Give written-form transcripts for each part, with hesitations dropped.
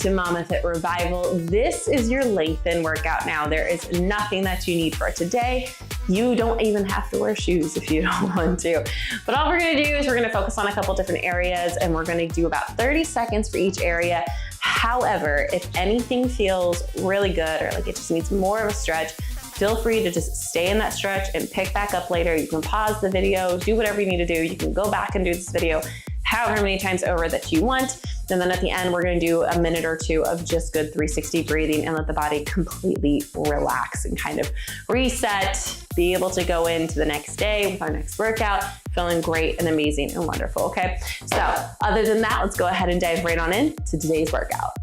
to Momma Fit Revival. This is your lengthen workout now. There is nothing that you need for today. You don't even have to wear shoes if you don't want to. But all we're gonna do is we're gonna focus on a couple different areas and we're gonna do about 30 seconds for each area. However, if anything feels really good or like it just needs more of a stretch, feel free to just stay in that stretch and pick back up later. You can pause the video, do whatever you need to do. You can go back and do this video however many times over that you want. And then at the end, we're gonna do a minute or two of just good 360 breathing and let the body completely relax and kind of reset, be able to go into the next day with our next workout, feeling great and amazing and wonderful, okay? So other than that, let's go ahead and dive right on in to today's workout.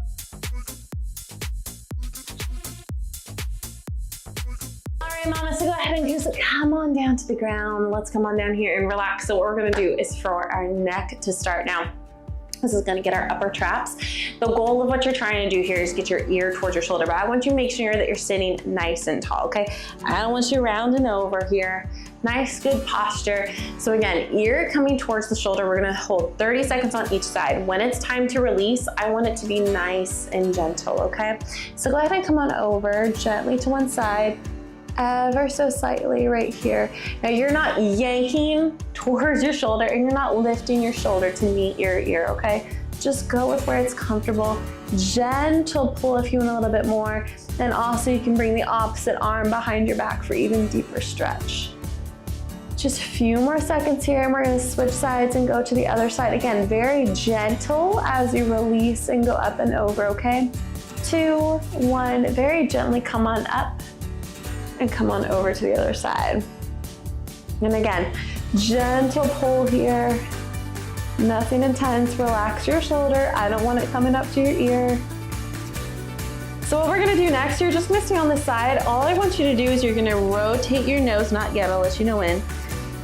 Mama, so go ahead and just come on down to the ground. Let's come on down here and relax. So what we're gonna do is for our neck to start now. This is gonna get our upper traps. The goal of what you're trying to do here is get your ear towards your shoulder, but I want you to make sure that you're sitting nice and tall, okay? I don't want you rounding over here. Nice, good posture. So again, ear coming towards the shoulder. We're gonna hold 30 seconds on each side. When it's time to release, I want it to be nice and gentle, okay? So go ahead and come on over gently to one side, ever so slightly right here. Now you're not yanking towards your shoulder and you're not lifting your shoulder to meet your ear, okay? Just go with where it's comfortable. Gentle pull if you want a little bit more. And also you can bring the opposite arm behind your back for even deeper stretch. Just a few more seconds here and we're gonna switch sides and go to the other side. Again, very gentle as you release and go up and over, okay? 2, 1, very gently come on up and come on over to the other side. And again, gentle pull here, nothing intense, relax your shoulder. I don't want it coming up to your ear. So what we're gonna do next, you're just gonna stay on this side. All I want you to do is you're gonna rotate your nose, not yet, I'll let you know when,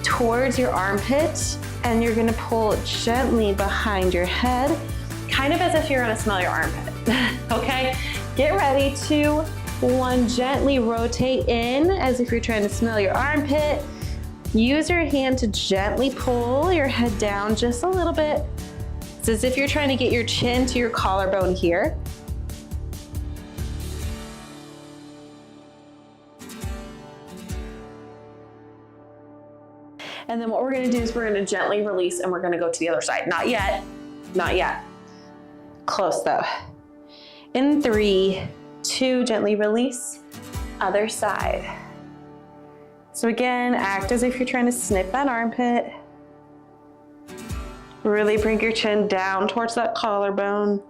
towards your armpit, and you're gonna pull gently behind your head, kind of as if you're gonna smell your armpit, okay? Get ready, 2, 1, gently rotate in as if you're trying to smell your armpit. Use your hand to gently pull your head down just a little bit. It's as if you're trying to get your chin to your collarbone here. And then what we're gonna do is we're gonna gently release and we're gonna go to the other side. Not yet, not yet. Close though. In 3, 2, gently release, other side. So again, act as if you're trying to snip that armpit. Really bring your chin down towards that collarbone.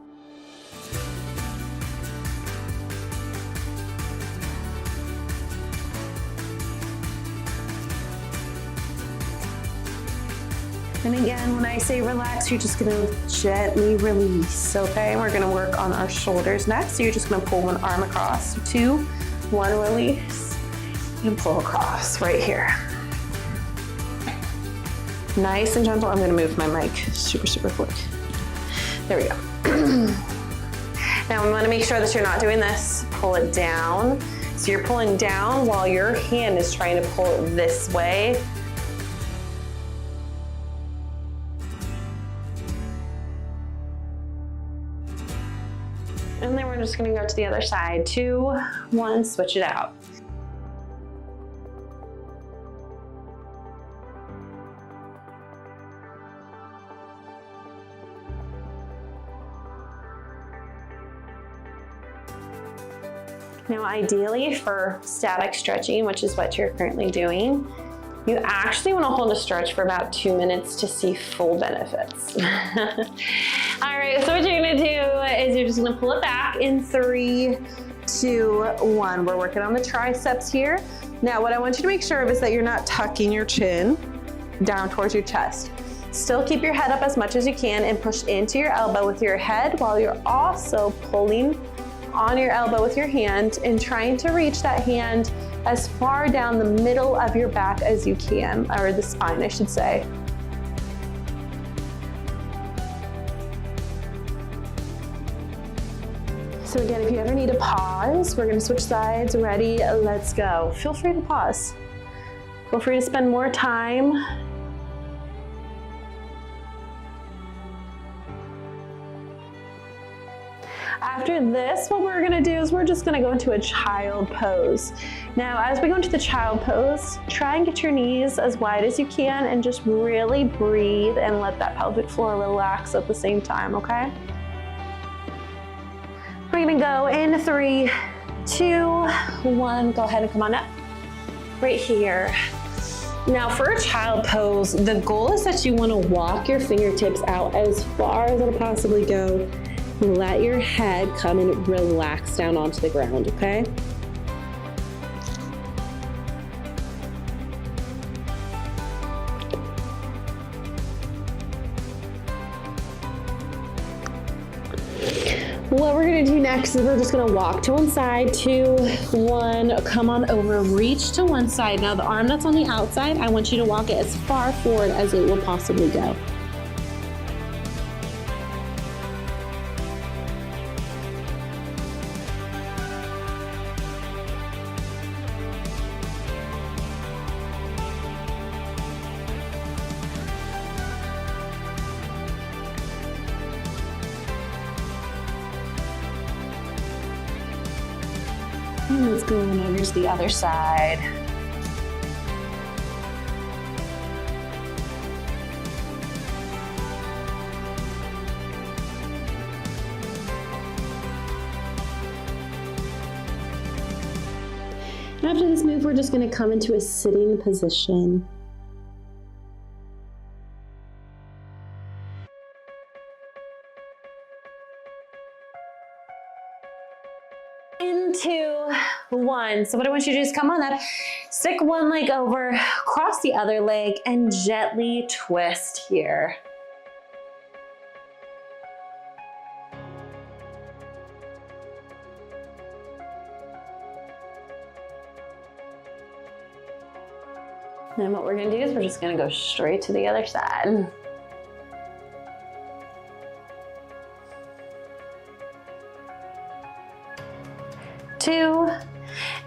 And again, when I say relax, you're just gonna gently release, okay? We're gonna work on our shoulders next. So you're just gonna pull one arm across. 2, 1, release, and pull across right here. Nice and gentle. I'm gonna move my mic super, super quick. There we go. Now we wanna make sure that you're not doing this. Pull it down. So you're pulling down while your hand is trying to pull it this way. And then we're just gonna go to the other side. 2, 1, switch it out. Now ideally for static stretching, which is what you're currently doing, you actually want to hold a stretch for about 2 minutes to see full benefits. All right, so what you're gonna do is you're just gonna pull it back in 3, 2, 1. We're working on the triceps here. Now what I want you to make sure of is that you're not tucking your chin down towards your chest. Still keep your head up as much as you can and push into your elbow with your head while you're also pulling on your elbow with your hand and trying to reach that hand as far down the middle of your back as you can, or the spine, I should say. So again, if you ever need to pause, we're gonna switch sides. Ready, let's go. Feel free to pause. Feel free to spend more time. After after this, what we're gonna do is we're just gonna go into a child pose. Now, as we go into the child pose, try and get your knees as wide as you can and just really breathe and let that pelvic floor relax at the same time, okay? We're gonna go in 3, 2, 1. Go ahead and come on up. Right here. Now for a child pose, the goal is that you want to walk your fingertips out as far as it'll possibly go. Let your head come and relax down onto the ground, okay? What we're gonna do next is we're just gonna walk to one side, 2, 1, come on over, reach to one side. Now the arm that's on the outside, I want you to walk it as far forward as it will possibly go. And let's go on over to the other side. And after this move, we're just going to come into a sitting position. Into 1. So what I want you to do is come on up, stick one leg over, cross the other leg, and gently twist here. Then what we're gonna do is we're just gonna go straight to the other side. 2,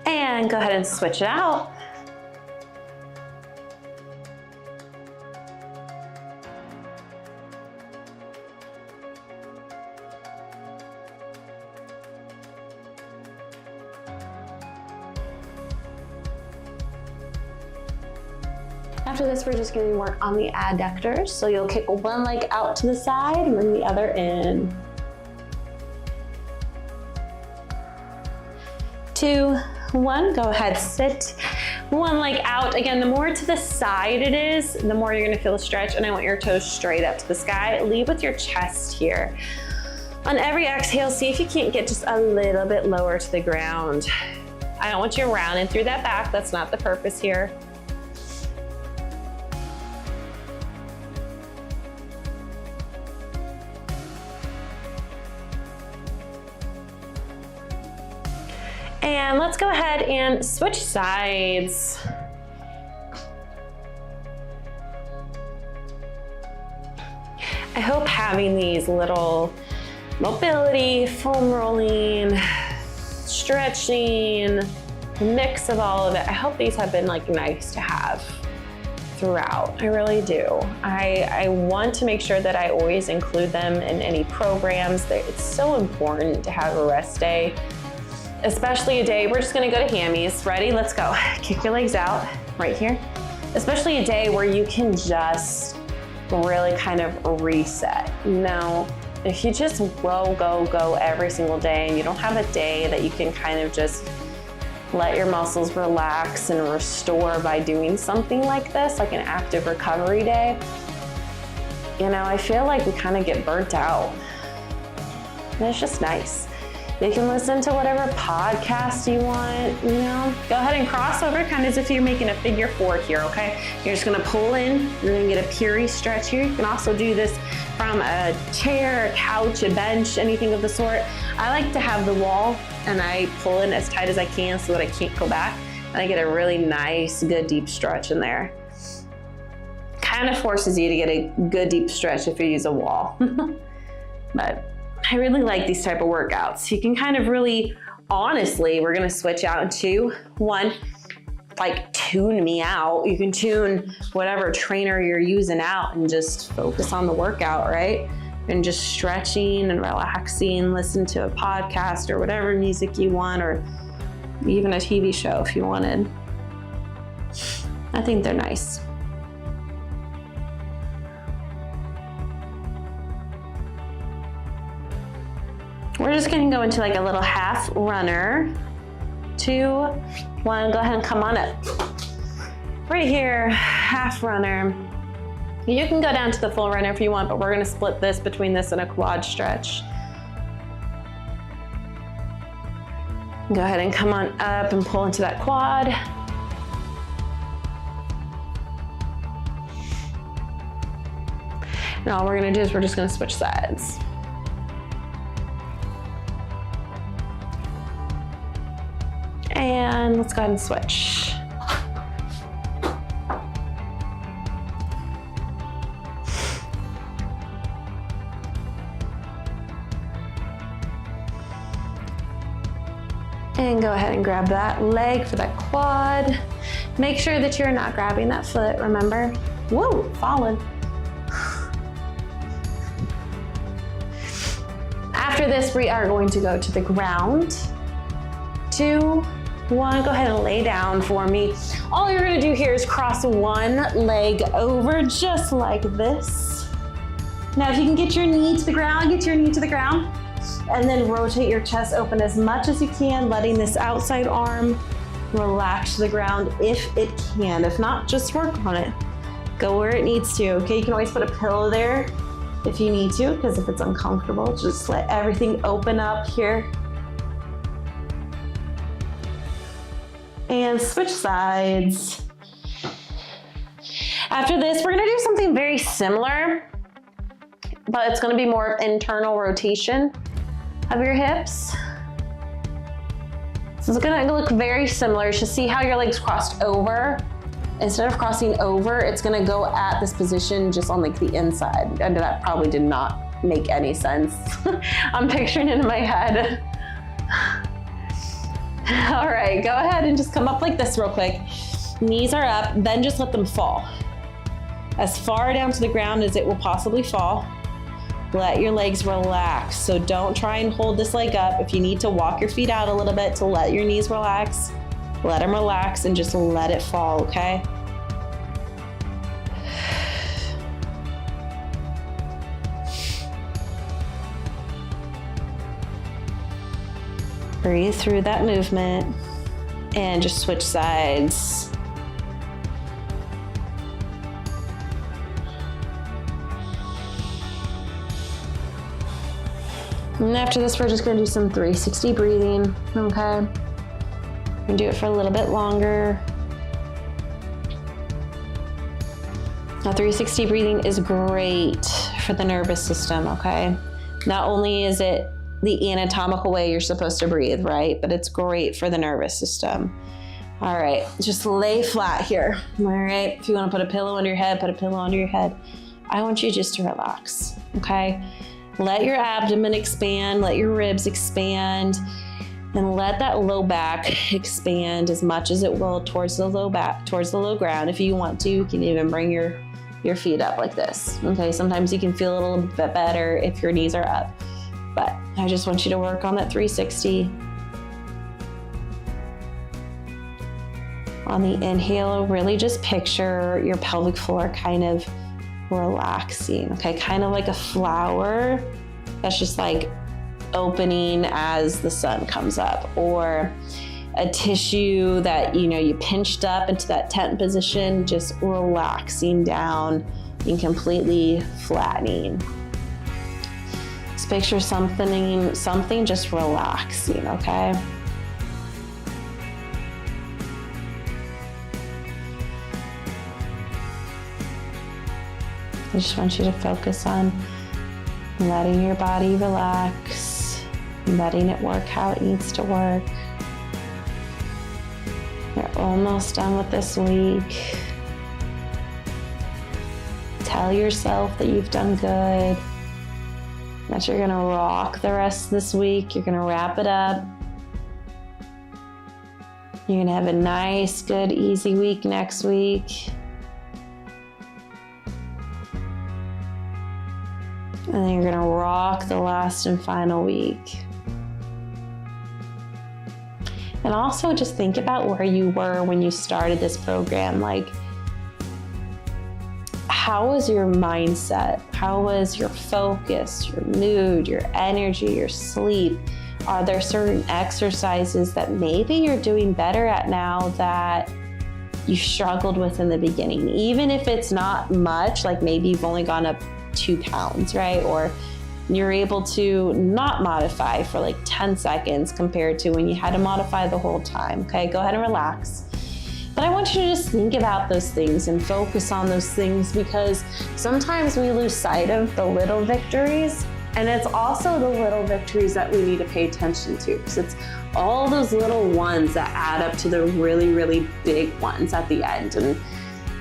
and go ahead and switch it out. After this, we're just going to work on the adductors. So you'll kick one leg out to the side and bring the other in. 2, 1, go ahead, sit. One leg out. Again, the more to the side it is, the more you're gonna feel a stretch, and I want your toes straight up to the sky. Lead with your chest here. On every exhale, see if you can't get just a little bit lower to the ground. I don't want you rounding through that back. That's not the purpose here. And let's go ahead and switch sides. I hope having these little mobility, foam rolling, stretching, mix of all of it, I hope these have been like nice to have throughout. I really do. I want to make sure that I always include them in any programs. It's so important to have a rest day. Especially a day, we're just gonna go to hammies. Ready? Let's go. Kick your legs out right here. Especially a day where you can just really kind of reset. Now, if you just go every single day and you don't have a day that you can kind of just let your muscles relax and restore by doing something like this, like an active recovery day, you know, I feel like we kind of get burnt out. And it's just nice. You can listen to whatever podcast you want, you know. Go ahead and cross over, kind of as if you're making a figure 4 here, okay? You're just gonna pull in, you're gonna get a puri stretch here. You can also do this from a chair, a couch, a bench, anything of the sort. I like to have the wall and I pull in as tight as I can so that I can't go back. And I get a really nice, good deep stretch in there. Kind of forces you to get a good deep stretch if you use a wall. But I really like these type of workouts. You can kind of really, honestly, we're gonna switch out in 2, 1, like tune me out. You can tune whatever trainer you're using out and just focus on the workout, right? and just stretching and relaxing, listen to a podcast or whatever music you want, or even a TV show if you wanted. I think they're nice. We're just gonna go into like a little half runner. 2, 1, go ahead and come on up. Right here, half runner. You can go down to the full runner if you want, but we're gonna split this between this and a quad stretch. Go ahead and come on up and pull into that quad. And all we're gonna do is we're just gonna switch sides. And let's go ahead and switch. And go ahead and grab that leg for that quad. Make sure that you're not grabbing that foot, remember? Whoa, fallen. After this, we are going to go to the ground. 2, 1, go ahead and lay down for me. All you're gonna do here is cross one leg over just like this. Now, if you can get your knee to the ground, get your knee to the ground. And then rotate your chest open as much as you can, letting this outside arm relax to the ground if it can. If not, just work on it. Go where it needs to, okay? You can always put a pillow there if you need to, because if it's uncomfortable, just let everything open up here. And switch sides. After this, we're gonna do something very similar, but it's gonna be more internal rotation of your hips. So it's gonna look very similar. Just see how your legs crossed over. Instead of crossing over, it's gonna go at this position just on like the inside. And that probably did not make any sense. I'm picturing it in my head. All right, go ahead and just come up like this real quick. Knees are up, then just let them fall. As far down to the ground as it will possibly fall. Let your legs relax. So don't try and hold this leg up. If you need to walk your feet out a little bit to let your knees relax, let them relax and just let it fall, okay? Breathe through that movement and just switch sides. And after this, we're just gonna do some 360 breathing, okay? We're gonna do it for a little bit longer. Now, 360 breathing is great for the nervous system, okay? Not only is it the anatomical way you're supposed to breathe, right? But it's great for the nervous system. All right, just lay flat here, all right? If you wanna put a pillow under your head, put a pillow under your head. I want you just to relax, okay? Let your abdomen expand, let your ribs expand, and let that low back expand as much as it will towards the low back, towards the low ground. If you want to, you can even bring your feet up like this, okay? Sometimes you can feel a little bit better if your knees are up, but I just want you to work on that 360. On the inhale, really just picture your pelvic floor kind of relaxing, okay? Kind of like a flower that's just like opening as the sun comes up, or a tissue that, you know, you pinched up into that tent position, just relaxing down and completely flattening. Just picture something just relaxing, okay? I just want you to focus on letting your body relax, letting it work how it needs to work. You're almost done with this week. Tell yourself that you've done good, that you're gonna rock the rest of this week. You're gonna wrap it up. You're gonna have a nice, good, easy week next week. And then you're gonna rock the last and final week. And also just think about where you were when you started this program. Like, how was your mindset? How was your focus, your mood, your energy, your sleep? Are there certain exercises that maybe you're doing better at now that you struggled with in the beginning? Even if it's not much, like maybe you've only gone up 2 pounds, right? Or you're able to not modify for like 10 seconds compared to when you had to modify the whole time. Okay, go ahead and relax. But I want you to just think about those things and focus on those things, because sometimes we lose sight of the little victories, and it's also the little victories that we need to pay attention to, because it's all those little ones that add up to the really, really big ones at the end, and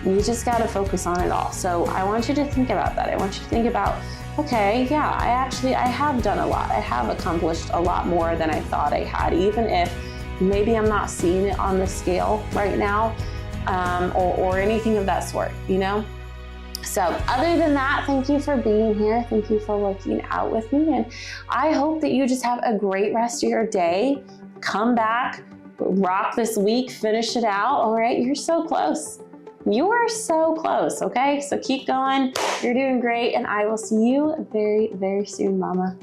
you just gotta focus on it all. So I want you to think about that. I want you to think about, okay, yeah, I have done a lot. I have accomplished a lot more than I thought I had, even if maybe I'm not seeing it on the scale right now, or anything of that sort, you know? So other than that, thank you for being here. Thank you for working out with me. And I hope that you just have a great rest of your day. Come back, rock this week, finish it out. All right, you're so close. You are so close, okay? So keep going. You're doing great, and I will see you very, very soon, Mama.